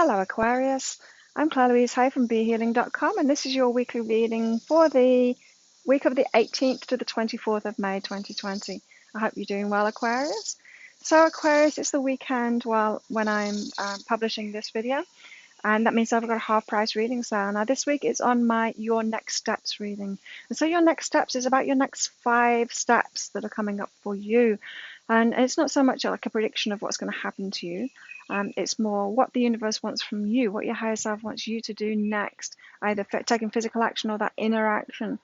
Hello Aquarius, I'm Claire Louise Hay from BeHealing.com, and this is your weekly reading for the week of the 18th to the 24th of May 2020. I hope you're doing well, Aquarius. So Aquarius, it's the weekend when I'm publishing this video, and that means I've got a half price reading sale. Now this week is on my Your Next Steps reading. And so your next steps is about your next 5 steps that are coming up for you. And it's not so much like a prediction of what's going to happen to you. It's more what the universe wants from you, what your higher self wants you to do next, either taking physical action or that inner action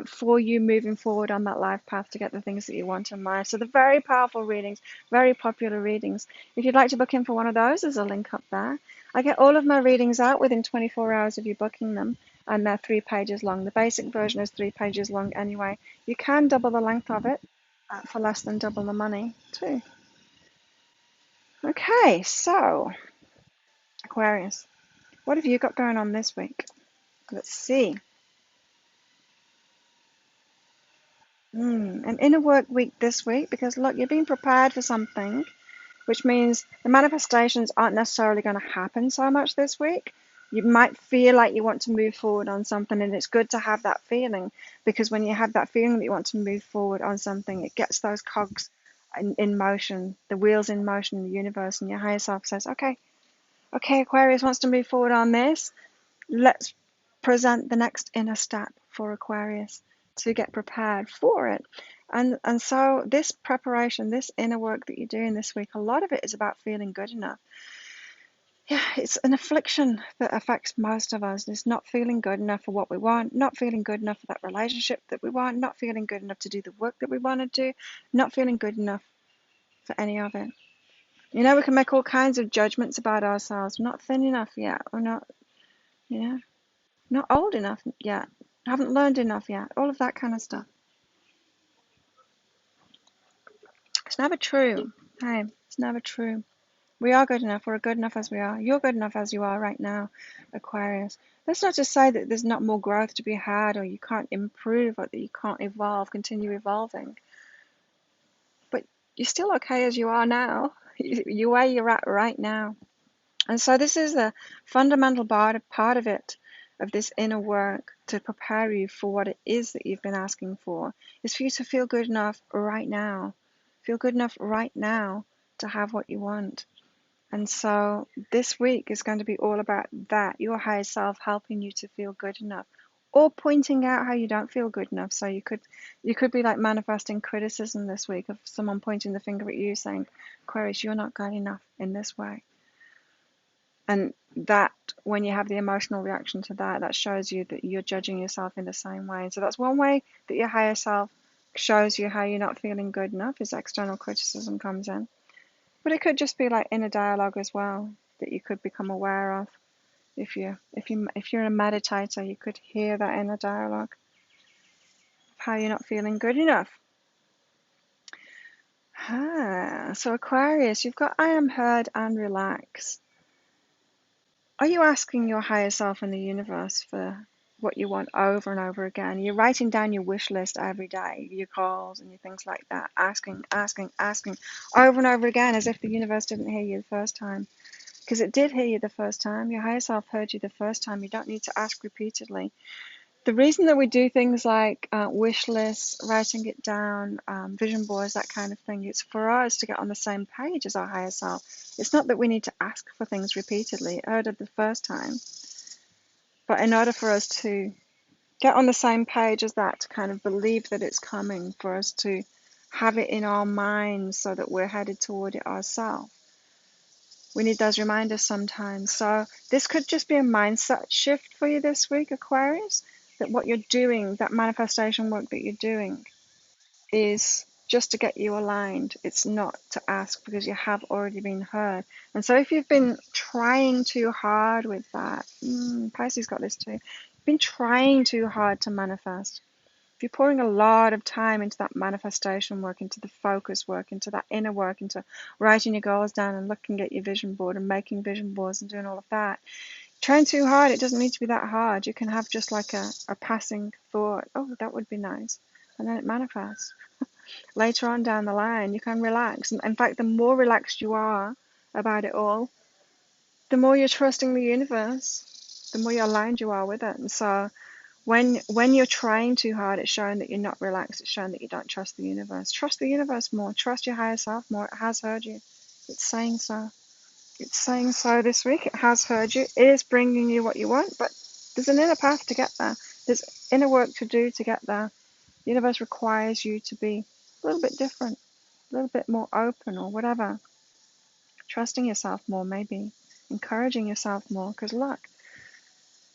for you moving forward on that life path to get the things that you want in life. So they're very powerful readings, very popular readings. If you'd like to book in for one of those, there's a link up there. I get all of my readings out within 24 hours of you booking them, and they're 3 pages long. The basic version is 3 pages long anyway. You can double the length of it for less than double the money too. Okay, so Aquarius, what have you got going on this week? Let's see. An inner work week this week, because look, you're being prepared for something, which means the manifestations aren't necessarily going to happen so much this week. You might feel like you want to move forward on something, and it's good to have that feeling, because when you have that feeling that you want to move forward on something, it gets those cogs in motion, the wheels in motion in the universe, and your higher self says, okay, Aquarius wants to move forward on this. Let's present the next inner step for Aquarius to get prepared for it. And so this preparation, this inner work that you're doing this week, a lot of it is about feeling good enough. Yeah, it's an affliction that affects most of us. It's not feeling good enough for what we want, not feeling good enough for that relationship that we want, not feeling good enough to do the work that we want to do, not feeling good enough for any of it. You know, we can make all kinds of judgments about ourselves. We're not thin enough yet. We're not, not old enough yet. Haven't learned enough yet. All of that kind of stuff. It's never true. Hey, it's never true. We are good enough. We're good enough as we are. You're good enough as you are right now, Aquarius. That's not to say that there's not more growth to be had, or you can't improve, or that you can't evolve, continue evolving. But you're still okay as you are now. You're where you're at right now. And so this is the fundamental part of it, of this inner work to prepare you for what it is that you've been asking for, is for you to feel good enough right now. Feel good enough right now to have what you want. And so this week is going to be all about that, your higher self helping you to feel good enough, or pointing out how you don't feel good enough. So you could be like manifesting criticism this week of someone pointing the finger at you saying, Aquarius, you're not good enough in this way. And that, when you have the emotional reaction to that, that shows you that you're judging yourself in the same way. So that's one way that your higher self shows you how you're not feeling good enough, is external criticism comes in. But it could just be like inner dialogue as well that you could become aware of. If you're a meditator, you could hear that inner dialogue of how you're not feeling good enough. So Aquarius, you've got I am heard and relax. Are you asking your higher self in the universe for what you want over and over again? You're writing down your wish list every day, your calls and your things like that, asking over and over again, as if the universe didn't hear you the first time. Because it did hear you the first time. Your higher self heard you the first time. You don't need to ask repeatedly. The reason that we do things like wish lists, writing it down, vision boards, that kind of thing, it's for us to get on the same page as our higher self. It's not that we need to ask for things repeatedly. It heard it the first time. But in order for us to get on the same page as that, to kind of believe that it's coming, for us to have it in our minds so that we're headed toward it ourselves, we need those reminders sometimes. So this could just be a mindset shift for you this week, Aquarius, that what you're doing, that manifestation work that you're doing, is just to get you aligned. It's not to ask, because you have already been heard. And so if you've been trying too hard with that, Pisces got this too, you've been trying too hard to manifest. If you're pouring a lot of time into that manifestation work, into the focus work, into that inner work, into writing your goals down and looking at your vision board and making vision boards and doing all of that, trying too hard, it doesn't need to be that hard. You can have just like a passing thought, oh, that would be nice, and then it manifests. Later on down the line, you can relax. In fact, the more relaxed you are about it all, the more you're trusting the universe, the more you're aligned you are with it. And so when you're trying too hard, it's showing that you're not relaxed. It's showing that you don't trust the universe. Trust the universe more. Trust your higher self more. It has heard you. It's saying so. It's saying so this week. It has heard you. It is bringing you what you want, but there's an inner path to get there. There's inner work to do to get there. The universe requires you to be a little bit different, a little bit more open or whatever. Trusting yourself more, maybe. Encouraging yourself more. Because look,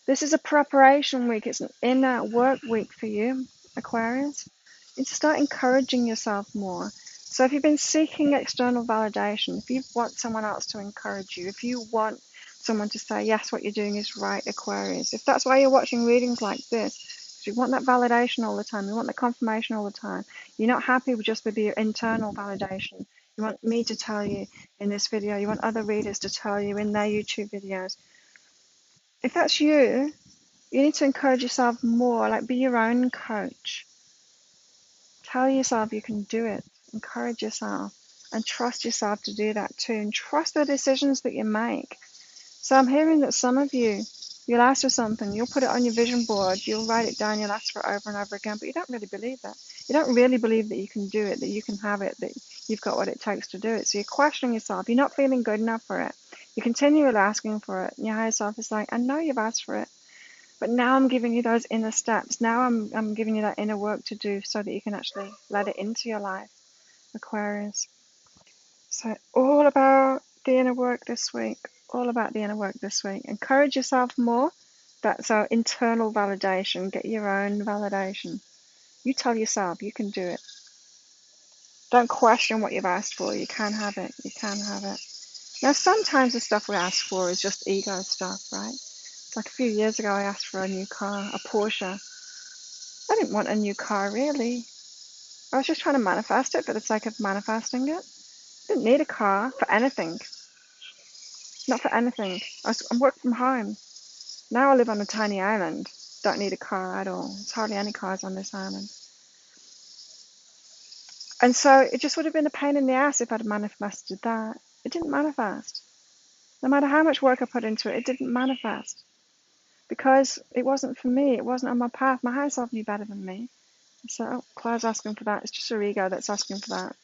this is a preparation week. It's an inner work week for you, Aquarius. You start encouraging yourself more. So if you've been seeking external validation, if you want someone else to encourage you, if you want someone to say, yes, what you're doing is right, Aquarius, if that's why you're watching readings like this, if you want that validation all the time, you want the confirmation all the time, you're not happy with just with your internal validation. You want me to tell you in this video, you want other readers to tell you in their YouTube videos. If that's you, you need to encourage yourself more, like be your own coach. Tell yourself you can do it. Encourage yourself and trust yourself to do that too. And trust the decisions that you make. So I'm hearing that some of you, you'll ask for something, you'll put it on your vision board, you'll write it down, you'll ask for it over and over again, but you don't really believe that. You don't really believe that you can do it, that you can have it, that you've got what it takes to do it. So you're questioning yourself. You're not feeling good enough for it. You're continually asking for it. And your higher self is like, I know you've asked for it. But now I'm giving you those inner steps. Now I'm giving you that inner work to do so that you can actually let it into your life, Aquarius. So all about the inner work this week. All about the inner work this week. Encourage yourself more. That's our internal validation. Get your own validation. You tell yourself you can do it. Don't question what you've asked for. You can have it. You can have it. Now sometimes the stuff we ask for is just ego stuff, right? Like a few years ago I asked for a new car, a Porsche. I didn't want a new car, really. I was just trying to manifest it for the sake of manifesting it. I didn't need a car for anything. Not for anything. I'm working from home. Now I live on a tiny island. Don't need a car at all. There's hardly any cars on this island. And so it just would have been a pain in the ass if I'd manifested that. It didn't manifest. No matter how much work I put into it, it didn't manifest. Because it wasn't for me. It wasn't on my path. My higher self knew better than me. So, oh, Claire's asking for that. It's just her ego that's asking for that.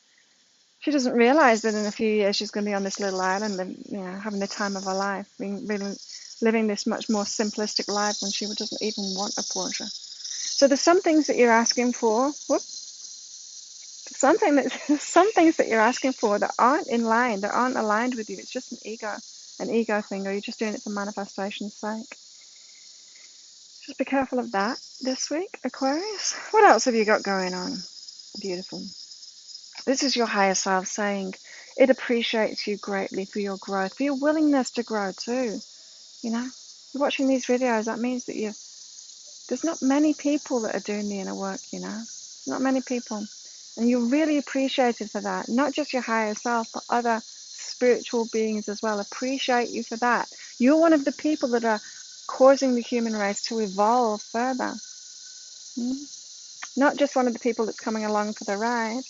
She doesn't realize that in a few years she's going to be on this little island and having the time of her life, being really living this much more simplistic life when she doesn't even want a Porsche. So there's some things that you're asking for. Some things that you're asking for that aren't in line, that aren't aligned with you. It's just an ego thing, or you're just doing it for manifestation's sake. Just be careful of that this week, Aquarius. What else have you got going on? Beautiful. This is your higher self saying it appreciates you greatly for your growth, for your willingness to grow too. You're watching these videos, that means that there's not many people that are doing the inner work, Not many people. And you're really appreciated for that. Not just your higher self, but other spiritual beings as well appreciate you for that. You're one of the people that are causing the human race to evolve further. Not just one of the people that's coming along for the ride,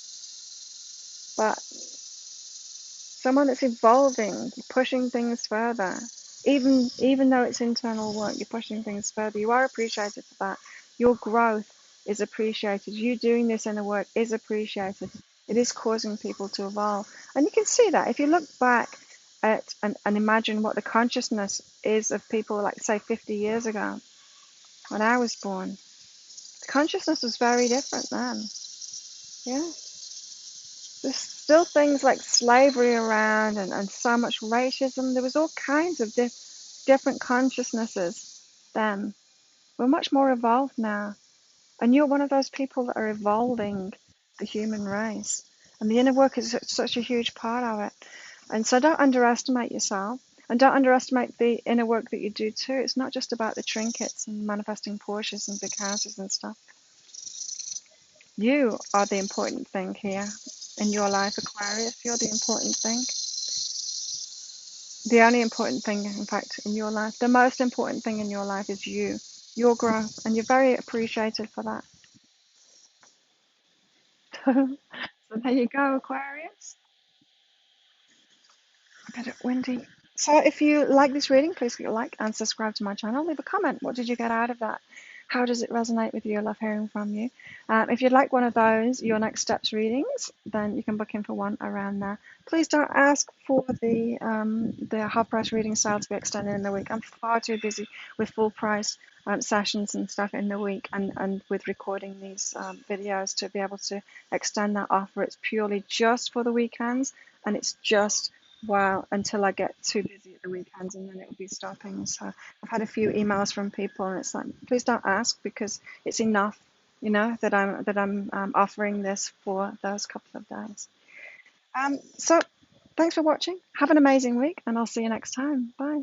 but someone that's evolving, pushing things further. Even though it's internal work, you're pushing things further. You are appreciated for that. Your growth is appreciated. You doing this inner work is appreciated. It is causing people to evolve. And you can see that if you look back at and imagine what the consciousness is of people like, say, 50 years ago, when I was born. The consciousness was very different then. Yeah. There's still things like slavery around and so much racism. There was all kinds of different consciousnesses then. We're much more evolved now. And you're one of those people that are evolving the human race. And the inner work is such a huge part of it. And so don't underestimate yourself. And don't underestimate the inner work that you do too. It's not just about the trinkets and manifesting Porsches and big houses and stuff. You are the important thing here in your life, Aquarius. You're the important thing. The only important thing, in fact, in your life, the most important thing in your life is you, your growth, and you're very appreciated for that. So there you go, Aquarius. A bit windy. So if you like this reading, please click like and subscribe to my channel. Leave a comment. What did you get out of that? How does it resonate with you? I love hearing from you. If you'd like one of those, your next steps readings, then you can book in for one around there. Please don't ask for the half price reading sale to be extended in the week. I'm far too busy with full price sessions and stuff in the week, and with recording these videos to be able to extend that offer. It's purely just for the weekends, and it's just until I get too busy at the weekends, and then it will be stopping. So I've had a few emails from people, and it's like, please don't ask, because it's enough, that I'm offering this for those couple of days. So thanks for watching. Have an amazing week, and I'll see you next time. Bye.